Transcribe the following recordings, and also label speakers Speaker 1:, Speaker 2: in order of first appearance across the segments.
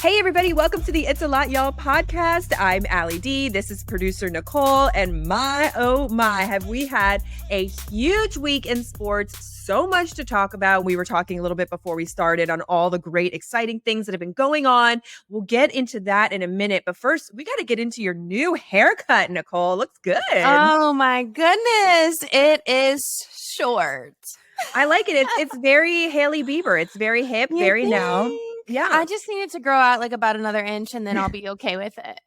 Speaker 1: Hey, everybody. Welcome to the It's a Lot, Y'all podcast. I'm Allie D. This is producer Nicole. And my, oh my, have we had a huge week in sports. So much to talk about. We were talking a little bit before we started on all the great, exciting things that have been going on. We'll get into that in a minute. But first, we got to get into your new haircut, Nicole. Looks good.
Speaker 2: Oh, my goodness. It is short.
Speaker 1: I like it. It's very Hailey Bieber. It's very hip, very now.
Speaker 2: Yeah. I just need it to grow out like about another inch and then I'll be okay with it.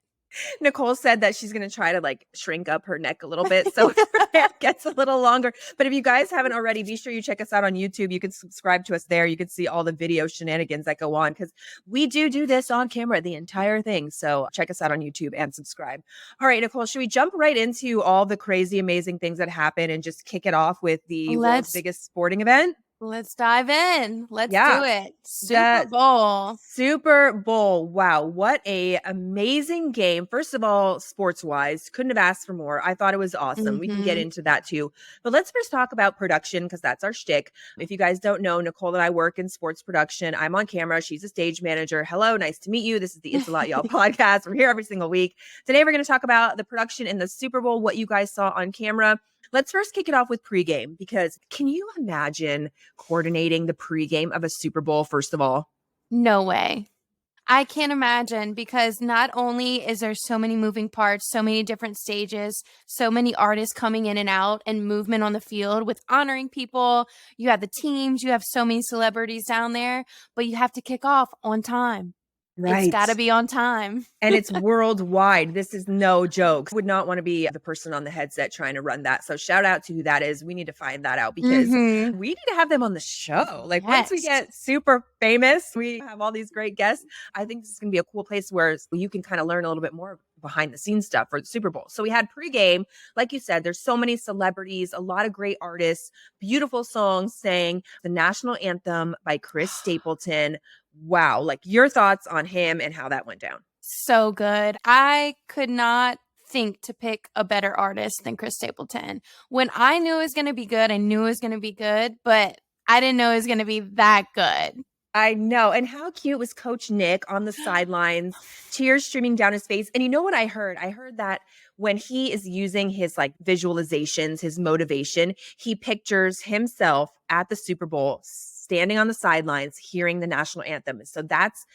Speaker 1: Nicole said that she's going to try to like shrink up her neck a little bit so her hair gets a little longer. But if you guys haven't already, be sure you check us out on YouTube. You can subscribe to us there. You can see all the video shenanigans that go on because we do this on camera, the entire thing. So check us out on YouTube and subscribe. All right, Nicole, should we jump right into all the crazy, amazing things that happen and just kick it off with the world's biggest sporting event?
Speaker 2: Let's dive in. Let's do it. Super Bowl.
Speaker 1: Super Bowl. Wow. What a amazing game. First of all, sports-wise, couldn't have asked for more. I thought it was awesome. We can get into that too. But let's first talk about production because that's our shtick. If you guys don't know, Nicole and I work in sports production. I'm on camera. She's a stage manager. Hello. Nice to meet you. This is the It's a Lot Y'all podcast. We're here every single week. Today, we're going to talk about the production in the Super Bowl, what you guys saw on camera. Let's first kick it off with pregame because can you imagine coordinating the pregame of a Super Bowl, first of all?
Speaker 2: No way. I can't imagine because not only is there so many moving parts, so many different stages, so many artists coming in and out and movement on the field with honoring people. You have the teams, you have so many celebrities down there, but you have to kick off on time. Right. It's got to be on time.
Speaker 1: And it's worldwide. This is no joke. Would not want to be the person on the headset trying to run that. So shout out to who that is. We need to find that out because we need to have them on the show. Like once we get super famous, we have all these great guests. I think this is going to be a cool place where you can kind of learn a little bit more behind the scenes stuff for the Super Bowl. So we had pregame. Like you said, there's so many celebrities, a lot of great artists, beautiful songs sang the national anthem by Chris Stapleton. Wow. Like your thoughts on him and how that went down.
Speaker 2: So good. I could not think to pick a better artist than Chris Stapleton. When I knew it was going to be good, I knew it was going to be good, but I didn't know it was going to be that good.
Speaker 1: I know. And how cute was Coach Nick on the sidelines, tears streaming down his face. And you know what I heard? I heard that when he is using his like visualizations, his motivation, he pictures himself at the Super Bowl standing on the sidelines, hearing the national anthem. So that's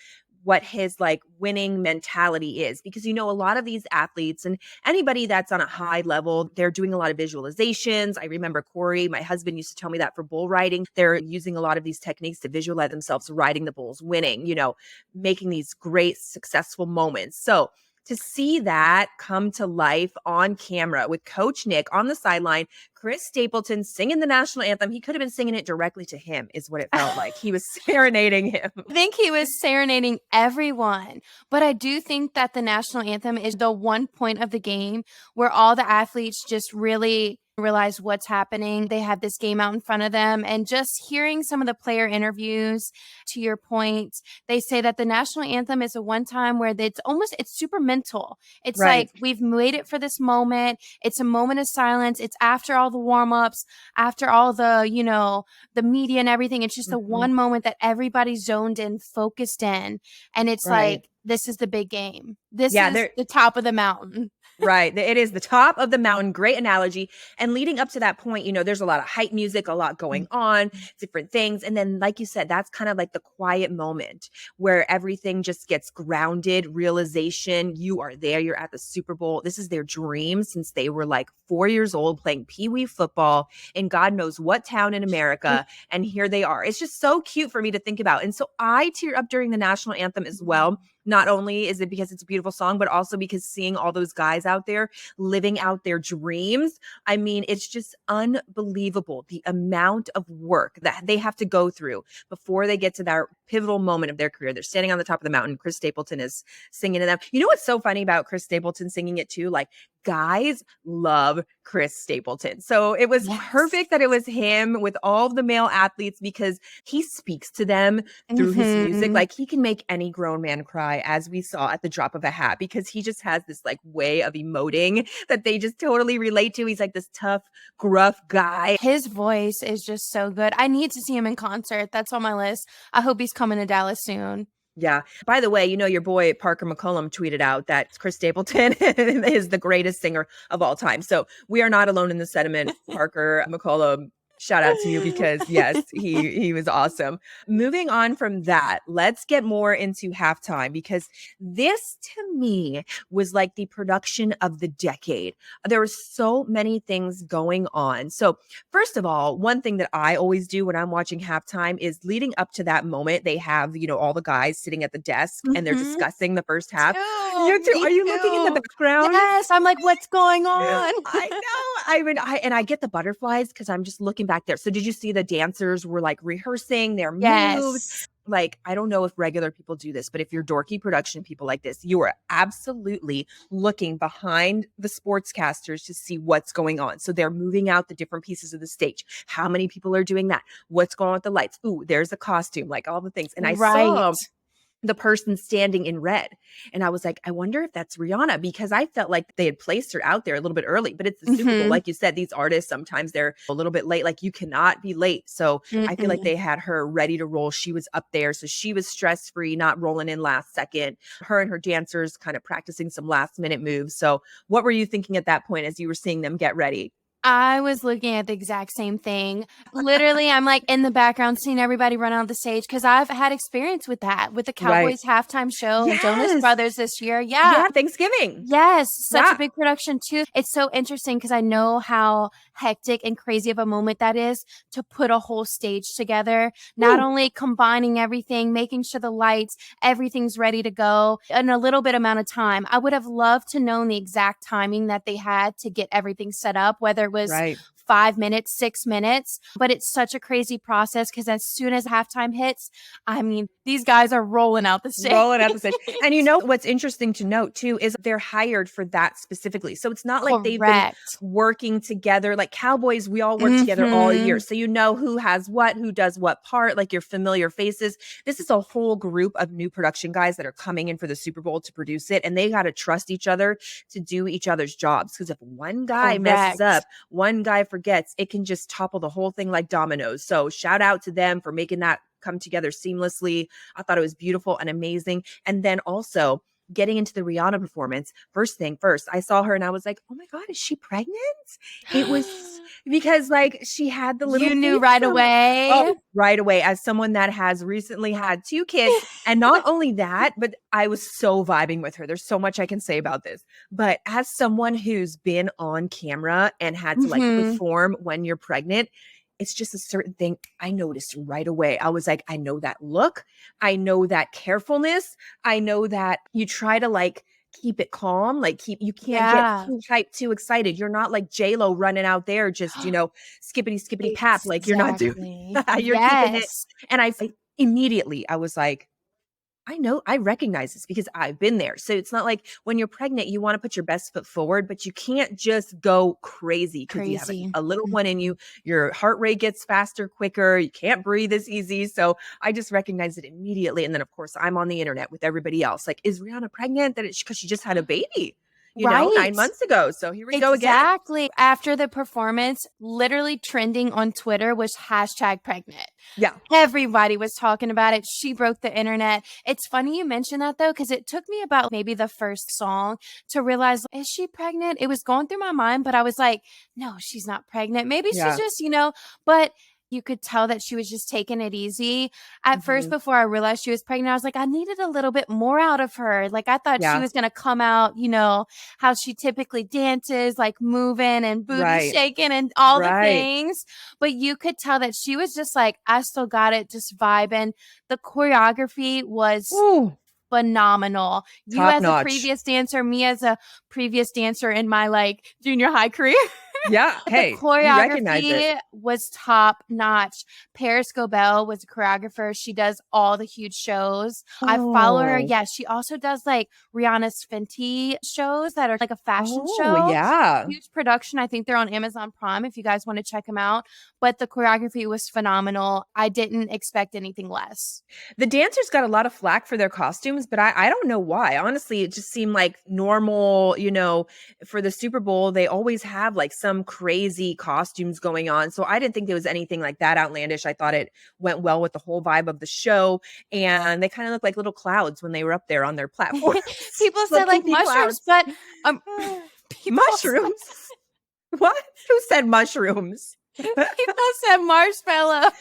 Speaker 1: what his like winning mentality is, because, you know, a lot of these athletes and anybody that's on a high level, they're doing a lot of visualizations. I remember Corey, my husband, used to tell me that for bull riding, they're using a lot of these techniques to visualize themselves riding the bulls, winning, you know, making these great successful moments. So to see that come to life on camera with Coach Nick on the sideline, Chris Stapleton singing the national anthem. He could have been singing it directly to him is what it felt like. He was serenading him.
Speaker 2: I think he was serenading everyone. But I do think that the national anthem is the one point of the game where all the athletes just really realize what's happening. They have this game out in front of them, and just hearing some of the player interviews, to your point, they say that the national anthem is a one time where it's super mental. It's like, we've made it for this moment. It's a moment of silence. It's after all the warm-ups, after all the, you know, the media and everything. It's just the one moment that everybody's zoned in, focused in. And it's like, this is the big game. This is the top of the mountain.
Speaker 1: Right. It is the top of the mountain. Great analogy. And leading up to that point, you know, there's a lot of hype music, a lot going on, different things. And then, like you said, that's kind of like the quiet moment where everything just gets grounded, realization. You are there. You're at the Super Bowl. This is their dream since they were like 4 years old playing Pee-wee football in God knows what town in America. And here they are. It's just so cute for me to think about. And so I tear up during the national anthem as well. Not only is it because it's a beautiful song, but also because seeing all those guys out there living out their dreams. I mean, it's just unbelievable the amount of work that they have to go through before they get to that pivotal moment of their career. They're standing on the top of the mountain. Chris Stapleton is singing to them. You know what's so funny about Chris Stapleton singing it too? Like, guys love Chris Stapleton. So it was perfect that it was him with all of the male athletes because he speaks to them through his music. Like, he can make any grown man cry, as we saw at the drop of a hat, because he just has this like way of emoting that they just totally relate to. He's like this tough, gruff guy.
Speaker 2: His voice is just so good. I need to see him in concert. That's on my list. I hope he's coming to Dallas soon.
Speaker 1: Yeah. By the way, your boy Parker McCollum tweeted out that Chris Stapleton is the greatest singer of all time. So we are not alone in the sentiment. Parker McCollum, shout out to you because yes, he was awesome. Moving on from that, let's get more into halftime because this to me was like the production of the decade. There were so many things going on. So first of all, one thing that I always do when I'm watching halftime is leading up to that moment, they have, all the guys sitting at the desk and they're
Speaker 2: Mhm.
Speaker 1: discussing the first half. You
Speaker 2: Too,
Speaker 1: too.
Speaker 2: me
Speaker 1: Are you looking in the
Speaker 2: too.
Speaker 1: background?
Speaker 2: Yes, I'm like, "What's going on?"
Speaker 1: I know. I mean, I get the butterflies because I'm just looking back there. So did you see the dancers were like rehearsing their moves?
Speaker 2: Yes.
Speaker 1: Like, I don't know if regular people do this, but if you're dorky production people like this, you are absolutely looking behind the sportscasters to see what's going on. So they're moving out the different pieces of the stage. How many people are doing that? What's going on with the lights? Ooh, there's a costume, like all the things. And I
Speaker 2: Right.
Speaker 1: saw the person standing in red. And I was like, I wonder if that's Rihanna because I felt like they had placed her out there a little bit early, but it's the Super Bowl.
Speaker 2: Mhm.
Speaker 1: Like you said, these artists, sometimes they're a little bit late. Like you cannot be late. So I feel like
Speaker 2: Mm-mm.
Speaker 1: they had her ready to roll. She was up there. So she was stress free, not rolling in last second. Her and her dancers kind of practicing some last minute moves. So what were you thinking at that point as you were seeing them get ready?
Speaker 2: I was looking at the exact same thing. Literally, I'm, like, in the background seeing everybody run on the stage because 'cause I've had experience with that, with the
Speaker 1: Right.
Speaker 2: Cowboys halftime show and Jonas
Speaker 1: Yes.
Speaker 2: Brothers this year. Yeah.
Speaker 1: Yeah. Thanksgiving.
Speaker 2: Yes, such a
Speaker 1: Yeah.
Speaker 2: big production too. It's so interesting because I know how hectic and crazy of a moment that is to put a whole stage together, not
Speaker 1: Woo.
Speaker 2: only combining everything, making sure the lights, everything's ready to go in a little bit amount of time. I would have loved to know the exact timing that they had to get everything set up, whether it was
Speaker 1: Right.
Speaker 2: 5 minutes, 6 minutes, but it's such a crazy process because as soon as halftime hits, I mean, these guys are rolling out the stage.
Speaker 1: Rolling out the stage. And what's interesting to note too is they're hired for that specifically. So it's not like they've been
Speaker 2: Correct.
Speaker 1: working together. Like Cowboys, we all work together all year.
Speaker 2: Mhm.
Speaker 1: So you know who has what, who does what part, like your familiar faces. This is a whole group of new production guys that are coming in for the Super Bowl to produce it. And they got to trust each other to do each other's jobs. Because if one guy messes
Speaker 2: Correct.
Speaker 1: up, one guy forgets, it can just topple the whole thing like dominoes. So shout out to them for making that come together seamlessly. I thought it was beautiful and amazing. And then also getting into the Rihanna performance, first thing first, I saw her and I was like, oh my God, is she pregnant? It was because like she had the little
Speaker 2: You knew
Speaker 1: baby
Speaker 2: right
Speaker 1: on the
Speaker 2: away?
Speaker 1: oh, right away as someone that has recently had two kids. And not only that, but I was so vibing with her. There's so much I can say about this. But as someone who's been on camera and had to like
Speaker 2: Mhm.
Speaker 1: perform when you're pregnant, it's just a certain thing I noticed right away. I was like, I know that look. I know that carefulness. I know that you try to like keep it calm, like you can't get
Speaker 2: Yeah.
Speaker 1: too hyped, too excited. You're not like J-Lo running out there just, skippity, skippity pap. Like you're not doing,
Speaker 2: Exactly.
Speaker 1: you're keeping it.
Speaker 2: Yes.
Speaker 1: And immediately I was like, I know, I recognize this because I've been there. So it's not like when you're pregnant, you want to put your best foot forward, but you can't just go crazy because you have
Speaker 2: Crazy.
Speaker 1: a little one in
Speaker 2: Mhm.
Speaker 1: you. Your heart rate gets faster, quicker. You can't breathe as easy. So I just recognized it immediately. And then, of course, I'm on the internet with everybody else. Like, is Rihanna pregnant? That it's because she just had a baby,
Speaker 2: Right.
Speaker 1: 9 months ago. So here we go again.
Speaker 2: Exactly. After the performance, literally trending on Twitter was #pregnant.
Speaker 1: Yeah.
Speaker 2: Everybody was talking about it. She broke the internet. It's funny you mention that though, because it took me about maybe the first song to realize, is she pregnant? It was going through my mind, but I was like, no, she's not pregnant. Maybe she's
Speaker 1: Yeah.
Speaker 2: just, but you could tell that she was just taking it easy. At first,
Speaker 1: Mhm.
Speaker 2: before I realized she was pregnant, I was like, I needed a little bit more out of her. Like, I thought she
Speaker 1: Yeah.
Speaker 2: was going to come out, how she typically dances, like moving and booty
Speaker 1: Right.
Speaker 2: shaking and all the
Speaker 1: Right.
Speaker 2: things. But you could tell that she was just like, I still got it, just vibing. The choreography was
Speaker 1: Ooh,
Speaker 2: phenomenal. You
Speaker 1: top
Speaker 2: as a
Speaker 1: notch.
Speaker 2: previous dancer, me as a previous dancer in my like junior high career.
Speaker 1: Yeah.
Speaker 2: The
Speaker 1: Hey, you recognize it.
Speaker 2: choreography was top notch. Paris Gobel was a choreographer. She does all the huge shows. I follow her.
Speaker 1: Oh.
Speaker 2: Yeah, she also does like Rihanna's Fenty shows that are like a fashion
Speaker 1: Oh,
Speaker 2: show.
Speaker 1: yeah.
Speaker 2: Huge production. I think they're on Amazon Prime if you guys want to check them out. But the choreography was phenomenal. I didn't expect anything less.
Speaker 1: The dancers got a lot of flack for their costumes, but I don't know why. Honestly, it just seemed like normal, for the Super Bowl, they always have like some crazy costumes going on. So I didn't think there was anything like that outlandish. I thought it went well with the whole vibe of the show. And they kind of looked like little clouds when they were up there on their platforms.
Speaker 2: People said
Speaker 1: Like
Speaker 2: like
Speaker 1: poopy
Speaker 2: mushrooms,
Speaker 1: clouds.
Speaker 2: but people
Speaker 1: Mushrooms? What? Who said mushrooms?
Speaker 2: people said marshmallows.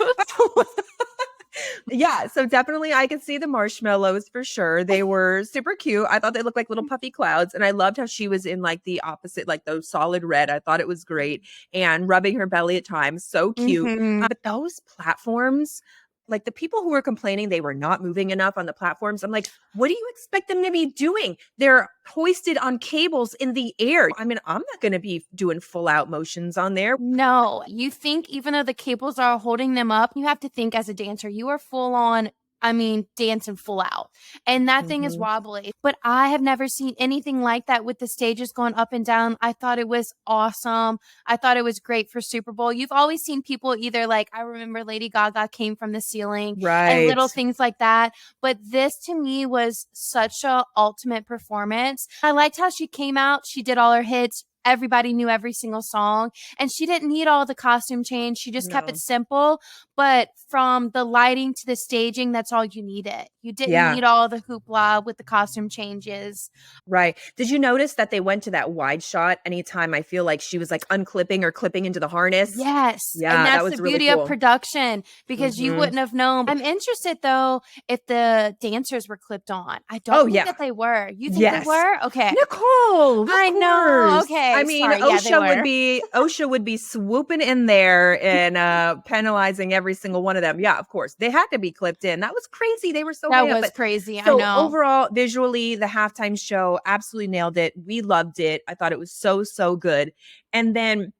Speaker 1: Yeah, so definitely I could see the marshmallows for sure. They were super cute. I thought they looked like little puffy clouds. And I loved how she was in like the opposite, like those solid red. I thought it was great. And rubbing her belly at times. So cute.
Speaker 2: Mhm.
Speaker 1: But those platforms, like the people who were complaining they were not moving enough on the platforms, I'm like, what do you expect them to be doing? They're hoisted on cables in the air. I mean, I'm not going to be doing full out motions on there.
Speaker 2: No, you think even though the cables are holding them up, you have to think as a dancer, you are full on, I mean, dancing full out. And that thing is
Speaker 1: Mhm.
Speaker 2: wobbly. But I have never seen anything like that with the stages going up and down. I thought it was awesome. I thought it was great for Super Bowl. You've always seen people either like, I remember Lady Gaga came from the ceiling and
Speaker 1: Right.
Speaker 2: little things like that. But this to me was such a ultimate performance. I liked how she came out. She did all her hits. Everybody knew every single song and she didn't need all the costume change. She just kept it
Speaker 1: No.
Speaker 2: simple. But from the lighting to the staging, that's all you needed. You didn't
Speaker 1: Yeah.
Speaker 2: need all the hoopla with the costume changes.
Speaker 1: Right. Did you notice that they went to that wide shot anytime I feel like she was like unclipping or clipping into the harness?
Speaker 2: Yes. And
Speaker 1: Yeah, that
Speaker 2: that's the
Speaker 1: was really
Speaker 2: beauty of
Speaker 1: cool.
Speaker 2: production because you
Speaker 1: Mhm.
Speaker 2: wouldn't have known. I'm interested though if the dancers were clipped on. I don't
Speaker 1: Oh,
Speaker 2: think
Speaker 1: yeah.
Speaker 2: that they were. You think they
Speaker 1: Yes.
Speaker 2: were? Okay.
Speaker 1: Nicole, of
Speaker 2: I know.
Speaker 1: course. I
Speaker 2: Okay.
Speaker 1: mean,
Speaker 2: Sorry. Yeah, they were.
Speaker 1: OSHA would be swooping in there and penalizing every single one of them. Yeah, of course. They had to be clipped in. That was crazy. They were so
Speaker 2: That
Speaker 1: high up.
Speaker 2: was
Speaker 1: But
Speaker 2: crazy. I
Speaker 1: so
Speaker 2: know.
Speaker 1: overall, visually, the halftime show absolutely nailed it. We loved it. I thought it was so, so good. And then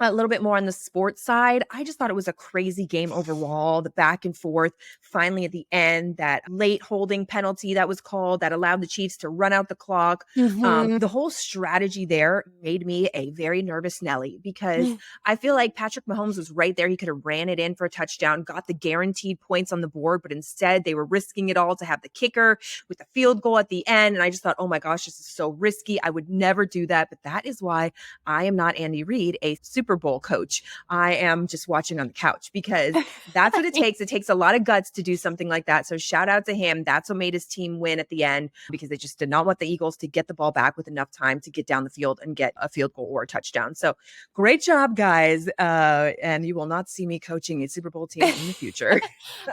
Speaker 1: a little bit more on the sports side, I just thought it was a crazy game overall. The back and forth, finally at the end, that late holding penalty that was called that allowed the Chiefs to run out the clock.
Speaker 2: Mhm.
Speaker 1: The whole strategy there made me a very nervous Nelly because I feel like Patrick Mahomes was right there. He could have ran it in for a touchdown, got the guaranteed points on the board, but instead they were risking it all to have the kicker with the field goal at the end. And I just thought, oh my gosh, this is so risky. I would never do that. But that is why I am not Andy Reid, a Super Bowl coach. I am just watching on the couch because that's what it takes. It takes a lot of guts to do something like that. So shout out to him. That's what made his team win at the end because they just did not want the Eagles to get the ball back with enough time to get down the field and get a field goal or a touchdown. So great job, guys. And you will not see me coaching a Super Bowl team in the future.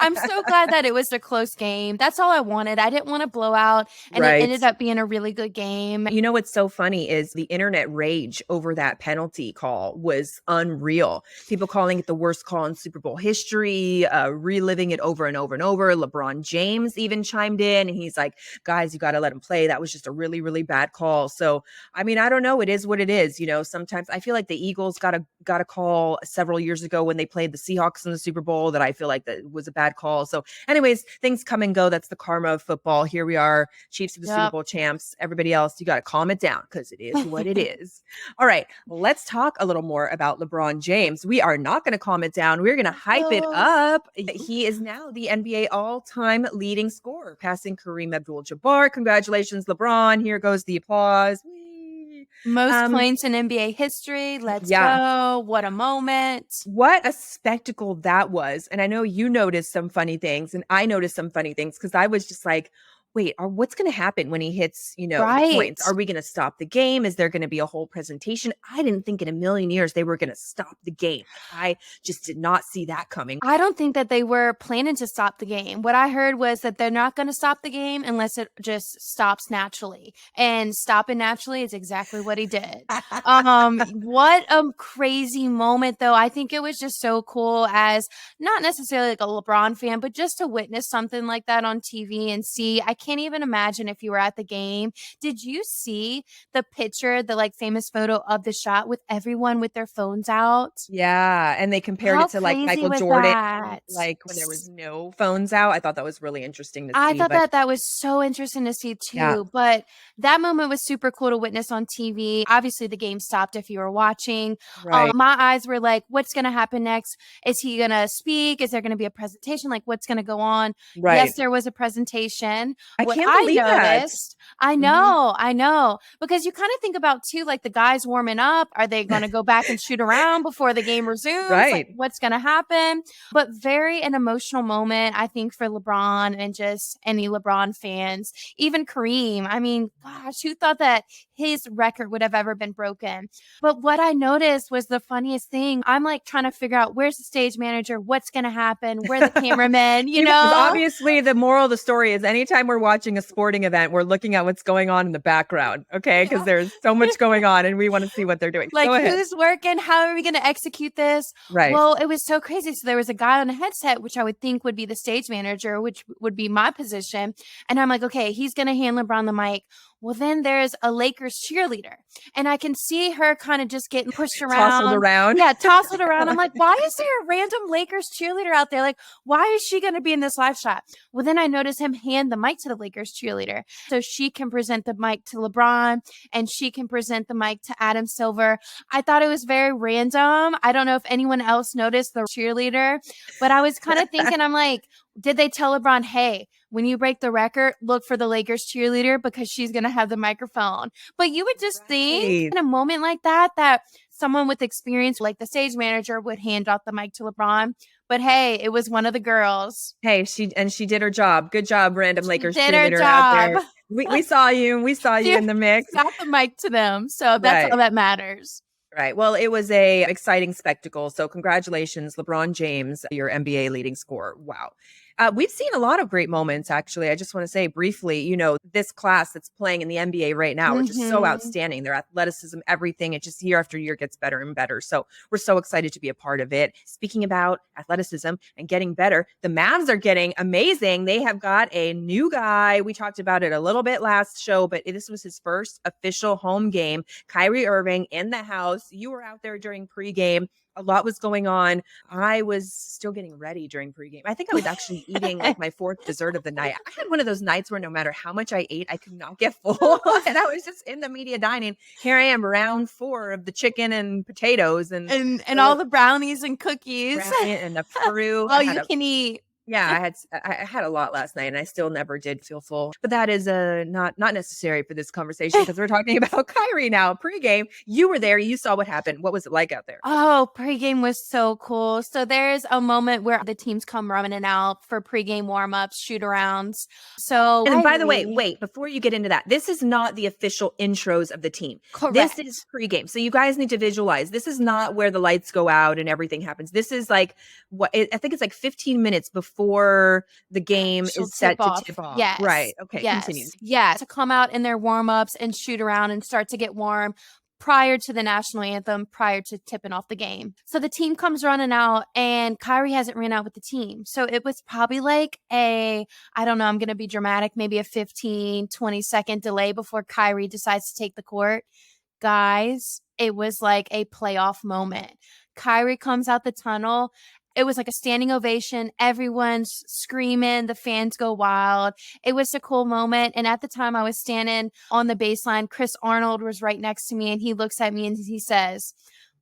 Speaker 2: I'm so glad that it was a close game. That's all I wanted. I didn't want to blow out, and it
Speaker 1: Right.
Speaker 2: ended up being a really good game.
Speaker 1: You know what's so funny is the internet rage over that penalty call was unreal. People calling it the worst call in Super Bowl history, reliving it over and over and over. LeBron James even chimed in and he's like, guys, you got to let him play. That was just a really, really bad call. So, I mean, I don't know. It is what it is. You know, sometimes I feel like the Eagles got a call several years ago when they played the Seahawks in the Super Bowl that I feel like that was a bad call. So anyways, things come and go. That's the karma of football. Here we are, Chiefs are the Super
Speaker 2: Yep.
Speaker 1: Bowl champs. Everybody else, you got to calm it down because it is what it is. All right, let's talk a little more about LeBron James. We are not going to calm it down. We're going to hype it up. He is now the NBA all-time leading scorer, passing Kareem Abdul-Jabbar. Congratulations, LeBron. Here goes the applause. Whee!
Speaker 2: Most points in NBA history. Let's
Speaker 1: Yeah.
Speaker 2: go. What a moment.
Speaker 1: What a spectacle that was. And I know you noticed some funny things and I noticed some funny things because I was just like, wait, what's going to happen when he hits, the
Speaker 2: Right.
Speaker 1: points? Are we going to stop the game? Is there going to be a whole presentation? I didn't think in a million years they were going to stop the game. I just did not see that coming.
Speaker 2: I don't think that they were planning to stop the game. What I heard was that they're not going to stop the game unless it just stops naturally. And stopping naturally is exactly what he did. What a crazy moment, though. I think it was just so cool as not necessarily like a LeBron fan, but just to witness something like that on TV and see. I can't even imagine if you were at the game. Did you see the picture, the like famous photo of the shot with everyone with their phones out?
Speaker 1: Yeah, and they compared
Speaker 2: How
Speaker 1: it to like
Speaker 2: crazy
Speaker 1: Michael
Speaker 2: was
Speaker 1: Jordan,
Speaker 2: that?
Speaker 1: like when there was no phones out. I thought that was really interesting to
Speaker 2: I
Speaker 1: see.
Speaker 2: thought
Speaker 1: But
Speaker 2: that was so interesting to see
Speaker 1: yeah,
Speaker 2: too, but that moment was super cool to witness on TV. Obviously, the game stopped if you were watching.
Speaker 1: right,
Speaker 2: My eyes were like, what's going to happen next? Is he going to speak? Is there going to be a presentation? Like, what's going to go on?
Speaker 1: right.
Speaker 2: Yes, there was a presentation.
Speaker 1: I
Speaker 2: What
Speaker 1: can't
Speaker 2: I
Speaker 1: believe that.
Speaker 2: noticed,
Speaker 1: Mhm.
Speaker 2: I know, because you kind of think about too, like the guys warming up. Are they going to go back and shoot around before the game resumes? Like,
Speaker 1: Right.
Speaker 2: what's going to happen? But very an emotional moment, I think, for LeBron and just any LeBron fans. Even Kareem. I mean, gosh, who thought that his record would have ever been broken? But what I noticed was the funniest thing. I'm like trying to figure out where's the stage manager, what's going to happen, where the cameramen, you
Speaker 1: You guys,
Speaker 2: know?
Speaker 1: obviously, the moral of the story is anytime we're watching a sporting event, we're looking at what's going on in the background, okay? Because
Speaker 2: Yeah.
Speaker 1: there's so much going on and we want to see what they're doing.
Speaker 2: Like,
Speaker 1: Go ahead.
Speaker 2: who's working? How are we going to execute this?
Speaker 1: Right.
Speaker 2: Well, it was so crazy. So there was a guy on a headset, which I would think would be the stage manager, which would be my position. And I'm like, okay, he's going to hand LeBron the mic. Well, then there's a Lakers cheerleader, and I can see her kind of just getting pushed
Speaker 1: Tousled
Speaker 2: around.
Speaker 1: around.
Speaker 2: Yeah, tousled around. I'm like, why is there a random Lakers cheerleader out there? Like, why is she going to be in this live shot? Well, then I notice him hand the mic to the Lakers cheerleader so she can present the mic to LeBron and she can present the mic to Adam Silver. I thought it was very random. I don't know if anyone else noticed the cheerleader, but I was kind of thinking, I'm like, did they tell LeBron, hey, when you break the record, look for the Lakers cheerleader because she's going to have the microphone? But you would just think
Speaker 1: Right.
Speaker 2: in a moment like that someone with experience, like the stage manager, would hand off the mic to LeBron. But hey, it was one of the girls.
Speaker 1: Hey, she did her job. Good job, random
Speaker 2: She
Speaker 1: Lakers
Speaker 2: did her
Speaker 1: cheerleader out
Speaker 2: job.
Speaker 1: there. We saw you. We saw you
Speaker 2: She
Speaker 1: in the mix.
Speaker 2: got the mic to them. So that's
Speaker 1: Right.
Speaker 2: all that matters.
Speaker 1: Right. Well, it was a exciting spectacle. So congratulations, LeBron James, your NBA leading scorer. Wow. We've seen a lot of great moments, actually. I just want to say briefly, this class that's playing in the NBA right now are just so
Speaker 2: Mhm.
Speaker 1: outstanding. Their athleticism, everything, it just year after year gets better and better. So we're so excited to be a part of it. Speaking about athleticism and getting better, the Mavs are getting amazing. They have got a new guy. We talked about it a little bit last show, but this was his first official home game. Kyrie Irving in the house. You were out there during pregame. A lot was going on. I was still getting ready during pregame. I think I was actually eating like my fourth dessert of the night. I had one of those nights where no matter how much I ate, I could not get full. And I was just in the media dining. Here I am, round 4 of the chicken and potatoes and
Speaker 2: And
Speaker 1: a
Speaker 2: all
Speaker 1: little
Speaker 2: the brownies and cookies.
Speaker 1: brownie and a fruit. I
Speaker 2: All
Speaker 1: had
Speaker 2: you
Speaker 1: a
Speaker 2: can eat.
Speaker 1: yeah, I had a lot last night and I still never did feel full. But that is not necessary for this conversation because we're talking about Kyrie now. Pregame, you were there, you saw what happened. What was it like out there?
Speaker 2: Oh, pregame was so cool. So there's a moment where the teams come running out for pregame warm-ups, shoot-arounds. So
Speaker 1: And by the way,
Speaker 2: Kyrie,
Speaker 1: wait, before you get into that, this is not the official intros of the team. This is
Speaker 2: correct.
Speaker 1: pregame. So you guys need to visualize. This is not where the lights go out and everything happens. This is like I think it's like 15 minutes before the game
Speaker 2: She'll
Speaker 1: is
Speaker 2: tip
Speaker 1: set to
Speaker 2: off.
Speaker 1: tip off.
Speaker 2: Yes.
Speaker 1: Right. Okay, continue.
Speaker 2: Yes. Yeah. To come out in their warm-ups and shoot around and start to get warm prior to the national anthem, prior to tipping off the game. So the team comes running out and Kyrie hasn't ran out with the team. So it was probably like I don't know, I'm going to be dramatic, maybe a 15, 20-second delay before Kyrie decides to take the court. Guys, it was like a playoff moment. Kyrie comes out the tunnel. It was like a standing ovation. Everyone's screaming. The fans go wild. It was a cool moment. And at the time I was standing on the baseline, Chris Arnold was right next to me and he looks at me and he says,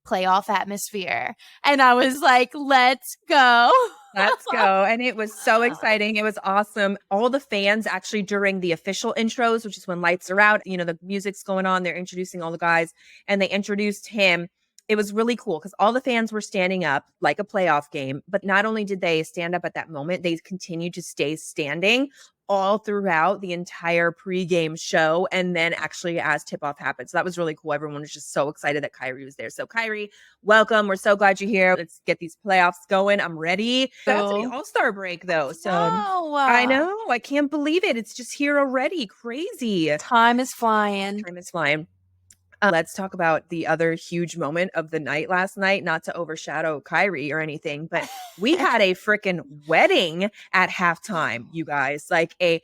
Speaker 2: playoff atmosphere. And I was like, let's go.
Speaker 1: Let's go. And it was so exciting. It was awesome. All the fans actually during the official intros, which is when lights are out, the music's going on, they're introducing all the guys and they introduced him. It was really cool because all the fans were standing up like a playoff game. But not only did they stand up at that moment, they continued to stay standing all throughout the entire pregame show. And then actually as tip-off happened. So that was really cool. Everyone was just so excited that Kyrie was there. So Kyrie, welcome. We're so glad you're here. Let's get these playoffs going. I'm ready. That's the All-Star break though. So I
Speaker 2: No.
Speaker 1: know. I can't believe it. It's just here already. Crazy.
Speaker 2: Time is flying.
Speaker 1: Time is flying. Let's talk about the other huge moment of the night last night, not to overshadow Kyrie or anything, but we had a freaking wedding at halftime, you guys, like a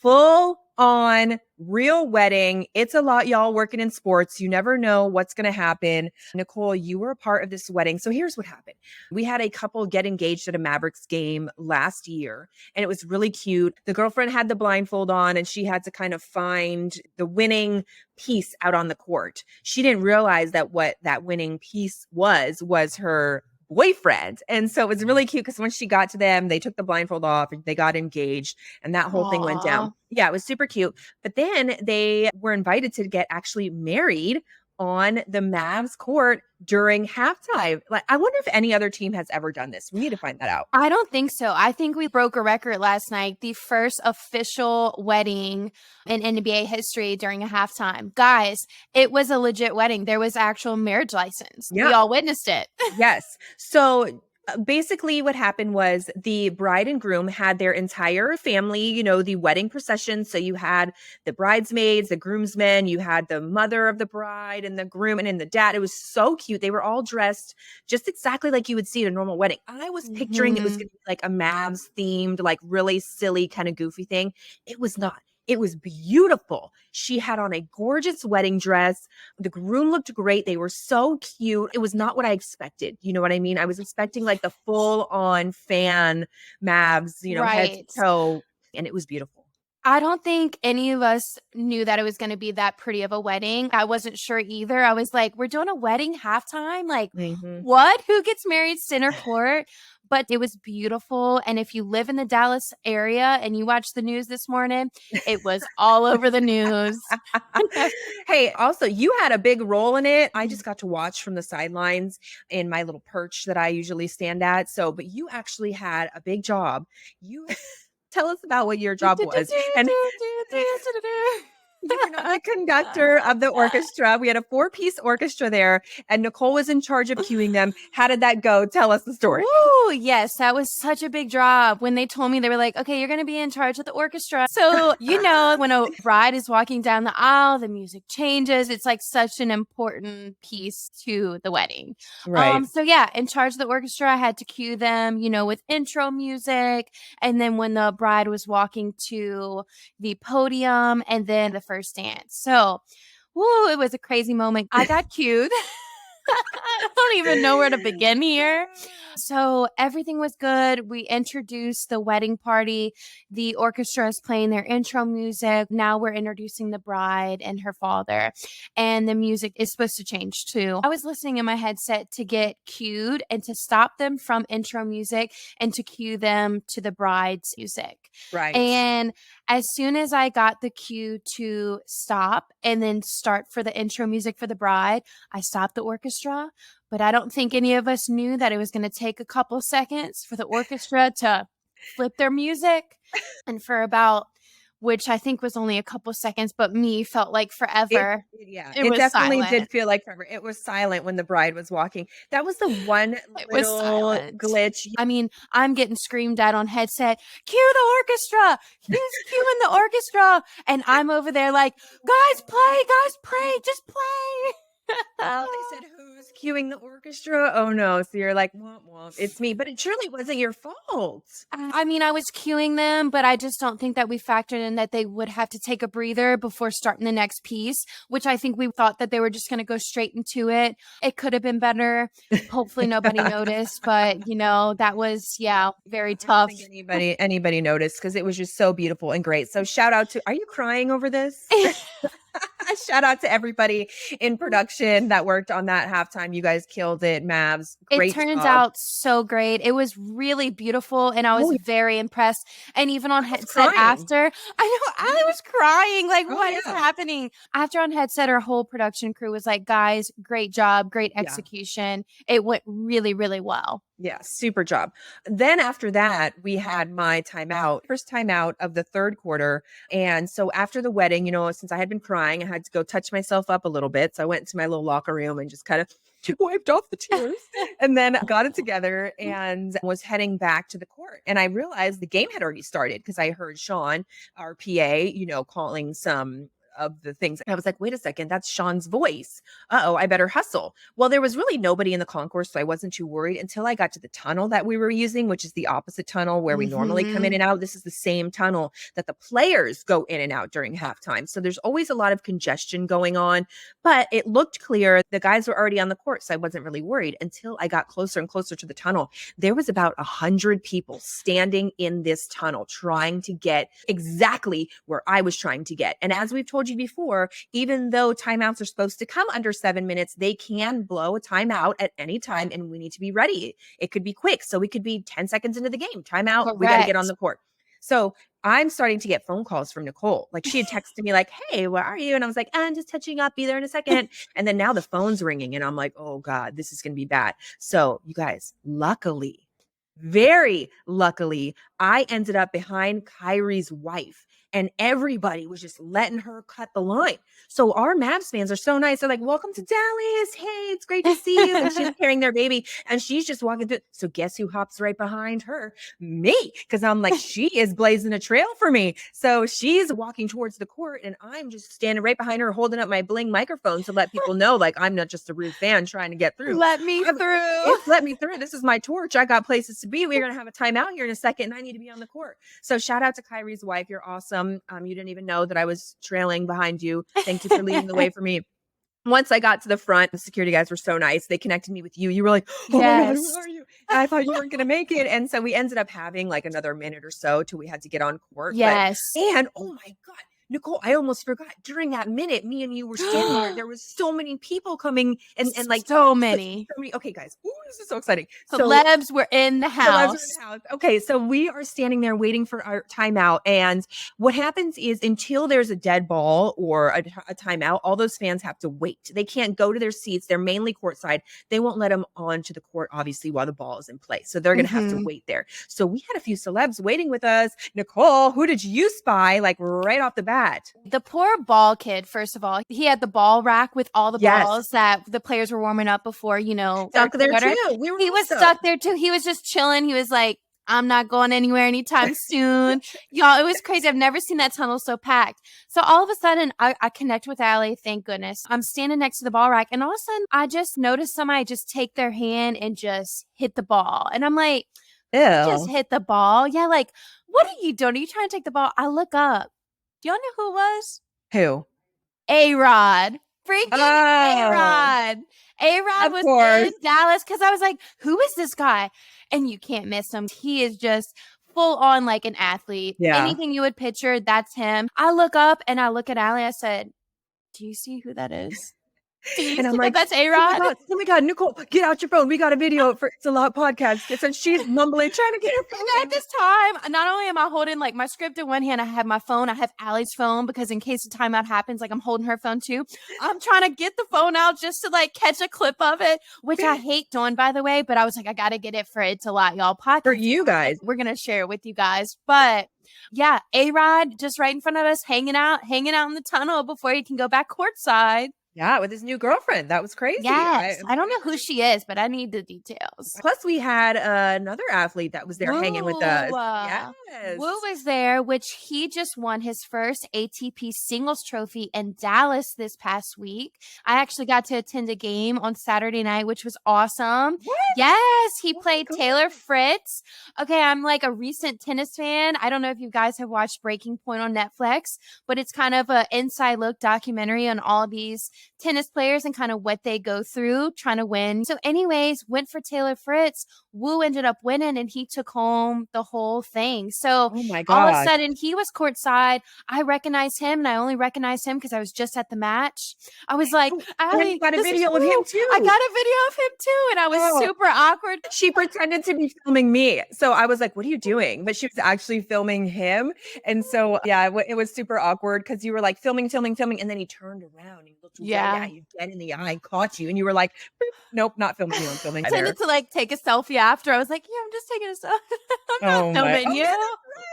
Speaker 1: full on real wedding. It's a lot, y'all working in sports. You never know what's going to happen. Nicole, you were a part of this wedding. So here's what happened. We had a couple get engaged at a Mavericks game last year, and it was really cute. The girlfriend had the blindfold on, and she had to kind of find the winning piece out on the court. She didn't realize that what that winning piece was her boyfriend. And so it was really cute because when she got to them, they took the blindfold off, they got engaged, and that whole thing went down.
Speaker 2: Aw.
Speaker 1: Yeah, it was super cute. But then they were invited to get actually married on the Mavs court during halftime. Like, I wonder if any other team has ever done this. We need to find that out.
Speaker 2: I don't think so. I think we broke a record last night, the first official wedding in NBA history during a halftime. Guys, it was a legit wedding. There was actual marriage license.
Speaker 1: Yeah.
Speaker 2: We all witnessed it.
Speaker 1: Yes. So basically what happened was the bride and groom had their entire family, the wedding procession. So you had the bridesmaids, the groomsmen, you had the mother of the bride and the groom and the dad. It was so cute. They were all dressed just exactly like you would see at a normal wedding. I was picturing it was going to be like a Mavs themed, like really silly kind of goofy thing. It was not. It was beautiful. She had on a gorgeous wedding dress. The groom looked great. They were so cute. It was not what I expected. You know what I mean? I was expecting like the full on fan Mavs, head to toe, and it was beautiful.
Speaker 2: I don't think any of us knew that it was going to be that pretty of a wedding. I wasn't sure either. I was like, we're doing a wedding halftime? Like, what? Who gets married center court? But it was beautiful. And if you live in the Dallas area and you watch the news this morning, it was all over the news.
Speaker 1: Hey, also, you had a big role in it. I just got to watch from the sidelines in my little perch that I usually stand at. So, but you actually had a big job. You tell us about what your job was. And you were not the conductor of the orchestra. We had a 4-piece orchestra there, and Nicole was in charge of cueing them. How did that go? Tell us the story.
Speaker 2: Woo, yes, that was such a big job. When they told me, they were like, okay, you're going to be in charge of the orchestra. So, when a bride is walking down the aisle, the music changes. It's like such an important piece to the wedding.
Speaker 1: Right.
Speaker 2: So yeah, in charge of the orchestra, I had to cue them, with intro music. And then when the bride was walking to the podium, and then the first dance. So, it was a crazy moment. I got cued. I don't even know where to begin here. So everything was good. We introduced the wedding party. The orchestra is playing their intro music. Now we're introducing the bride and her father. And the music is supposed to change too. I was listening in my headset to get cued and to stop them from intro music and to cue them to the bride's music.
Speaker 1: Right.
Speaker 2: And as soon as I got the cue to stop and then start for the intro music for the bride, I stopped the orchestra. But I don't think any of us knew that it was going to take a couple seconds for the orchestra to flip their music. And for about, which I think was only a couple seconds, but me felt like forever.
Speaker 1: It
Speaker 2: was
Speaker 1: definitely
Speaker 2: silent.
Speaker 1: did feel like forever. It was silent when the bride was walking. That was the one little glitch.
Speaker 2: I mean, I'm getting screamed at on headset, cue the orchestra, who's cueing the orchestra? And I'm over there like, guys, pray, just play.
Speaker 1: They said, who's cueing the orchestra? Oh no. So you're like, womp womp, it's me. But it surely wasn't your fault.
Speaker 2: I mean, I was cueing them, but I just don't think that we factored in that they would have to take a breather before starting the next piece, which I think we thought that they were just going to go straight into it. It could have been better. Hopefully nobody noticed, but that was, very tough.
Speaker 1: I don't think anybody noticed because it was just so beautiful and great. So shout out to, are you crying over this? Shout out to everybody in production that worked on that halftime. You guys killed it, Mavs. Great
Speaker 2: It turns
Speaker 1: job.
Speaker 2: out so great. It was really beautiful, and I was very impressed. And even on headset after, I know I was crying. Like, what is happening? After on headset, our whole production crew was like, guys, great job, great execution. It went really, really well.
Speaker 1: Yeah, super job. Then after that, we had my timeout, first timeout of the third quarter. And so after the wedding, since I had been crying, I had to go touch myself up a little bit. So I went to my little locker room and just kind of wiped off the tears and then got it together and was heading back to the court. And I realized the game had already started because I heard Sean, our PA, calling some of the things. I was like, wait a second, that's Sean's voice. I better hustle. Well, there was really nobody in the concourse, so I wasn't too worried until I got to the tunnel that we were using, which is the opposite tunnel where we normally come in and out. This is the same tunnel that the players go in and out during halftime. So there's always a lot of congestion going on, but it looked clear. The guys were already on the court, so I wasn't really worried until I got closer and closer to the tunnel. There was about 100 people standing in this tunnel trying to get exactly where I was trying to get. And as we've told told you before, even though timeouts are supposed to come under 7 minutes, they can blow a timeout at any time, and we need to be ready. It could be quick. So we could be 10 seconds into the game. Timeout. We got to get on the court. So I'm starting to get phone calls from Nicole. Like she had texted me like, hey, where are you? And I was like, I'm just touching up. Be there in a second. And then now the phone's ringing and I'm like, oh God, this is going to be bad. So you guys, luckily, very luckily, I ended up behind Kyrie's wife. And everybody was just letting her cut the line. So our Mavs fans are so nice. They're like, welcome to Dallas. Hey, it's great to see you. And she's carrying their baby. And she's just walking through. So guess who hops right behind her? Me. Because I'm like, she is blazing a trail for me. So she's walking towards the court. And I'm just standing right behind her, holding up my bling microphone to let people know, like, I'm not just a rude fan trying to get through.
Speaker 2: Let me through.
Speaker 1: Let me through. This is my torch. I got places to be. We're going to have a timeout here in a second. And I need to be on the court. So shout out to Kyrie's wife. You're awesome. You didn't even know that I was trailing behind you. Thank you for leading the way for me. Once I got to the front, the security guys were so nice. They connected me with you. You were like, oh
Speaker 2: yes.
Speaker 1: my God, who are you? And I thought you weren't going to make it. And so we ended up having like another minute or so till we had to get on court.
Speaker 2: Yes.
Speaker 1: And oh my God, Nicole, I almost forgot. During that minute, me and you were standing there. There was so many people coming and like
Speaker 2: so many.
Speaker 1: Okay, guys. Ooh, this is so exciting.
Speaker 2: Celebs were in the house.
Speaker 1: Okay, so we are standing there waiting for our timeout. And what happens is until there's a dead ball or a timeout, all those fans have to wait. They can't go to their seats. They're mainly courtside. They won't let them onto the court, obviously, while the ball is in play. So they're going to have to wait there. So we had a few celebs waiting with us. Nicole, who did you spy like right off the bat?
Speaker 2: The poor ball kid, first of all, he had the ball rack with all the balls that the players were warming up before, you know.
Speaker 1: Stuck there too.
Speaker 2: He was stuck there too. He was just chilling. He was like, I'm not going anywhere anytime soon. Y'all, it was crazy. I've never seen that tunnel so packed. So all of a sudden, I connect with Allie, thank goodness. I'm standing next to the ball rack, and all of a sudden, I just noticed somebody just take their hand and just hit the ball. And I'm like,
Speaker 1: ew.
Speaker 2: Just hit the ball? Yeah, like, what are you doing? Are you trying to take the ball? I look up. Do y'all know who it was?
Speaker 1: Who?
Speaker 2: A-Rod. Freaking A-Rod. A-Rod was in Dallas because I was like, who is this guy? And you can't miss him. He is just full on like an athlete.
Speaker 1: Yeah.
Speaker 2: Anything you would picture, that's him. I look up and I look at Allie. I said, do you see who that is?
Speaker 1: And I'm like,
Speaker 2: that's A-Rod?
Speaker 1: Oh my God, Nicole, get out your phone. We got a video for It's a Lot podcast. So she's mumbling, trying to get her phone.
Speaker 2: And at this time, not only am I holding like my script in one hand, I have my phone. I have Allie's phone because in case the timeout happens, like I'm holding her phone too. I'm trying to get the phone out just to like catch a clip of it, which I hate doing, by the way. But I was like, I got to get it for It's a Lot, y'all podcast.
Speaker 1: For you guys.
Speaker 2: We're going to share it with you guys. But yeah, A-Rod just right in front of us, hanging out in the tunnel before he can go back courtside.
Speaker 1: Yeah, with his new girlfriend. That was crazy.
Speaker 2: Yes. I don't know who she is, but I need the details.
Speaker 1: Plus, we had another athlete that was there hanging with us.
Speaker 2: Yes. Woo was there, which he just won his first ATP singles trophy in Dallas this past week. I actually got to attend a game on Saturday night, which was awesome.
Speaker 1: What?
Speaker 2: Yes, he played Taylor Fritz. Okay, I'm like a recent tennis fan. I don't know if you guys have watched Breaking Point on Netflix, but it's kind of an inside look documentary on all these tennis players and kind of what they go through trying to win. So anyways, went for Taylor Fritz. Wu ended up winning and he took home the whole thing. So
Speaker 1: oh my God.
Speaker 2: All of a sudden he was courtside. I recognized him and I only recognized him because I was just at the match. I was like,
Speaker 1: I got a video of him too.
Speaker 2: I got a video of him too. And I was super awkward.
Speaker 1: She pretended to be filming me. So I was like, what are you doing? But she was actually filming him. And so, yeah, it was super awkward because you were like filming. And then he turned around and he looked right at you dead in the eye, caught you. And you were like, nope, not filming you. I'm filming.
Speaker 2: I tended to like take a selfie after. I was like, yeah, I'm just taking a selfie. I'm not filming you.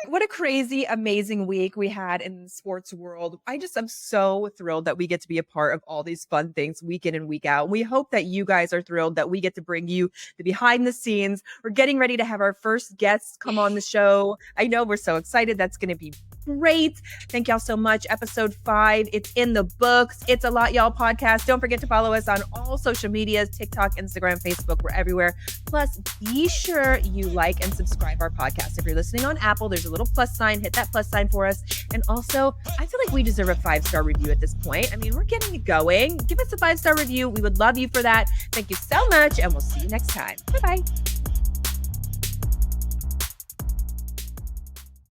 Speaker 1: What a crazy, amazing week we had in the sports world. I just am so thrilled that we get to be a part of all these fun things week in and week out. We hope that you guys are thrilled that we get to bring you the behind the scenes. We're getting ready to have our first guests come on the show. I know we're so excited. That's going to be great. Thank y'all so much. Episode 5, it's in the books. It's a Lot, Y'all podcast. Don't forget to follow us on all social medias, TikTok, Instagram, Facebook, we're everywhere. Plus, be sure you like and subscribe our podcast. If you're listening on Apple, there's a little plus sign. Hit that plus sign for us. And also, I feel like we deserve a 5-star review at this point. I mean, we're getting it going. Give us a 5-star review. We would love you for that. Thank you so much, and we'll see you next time. Bye-bye.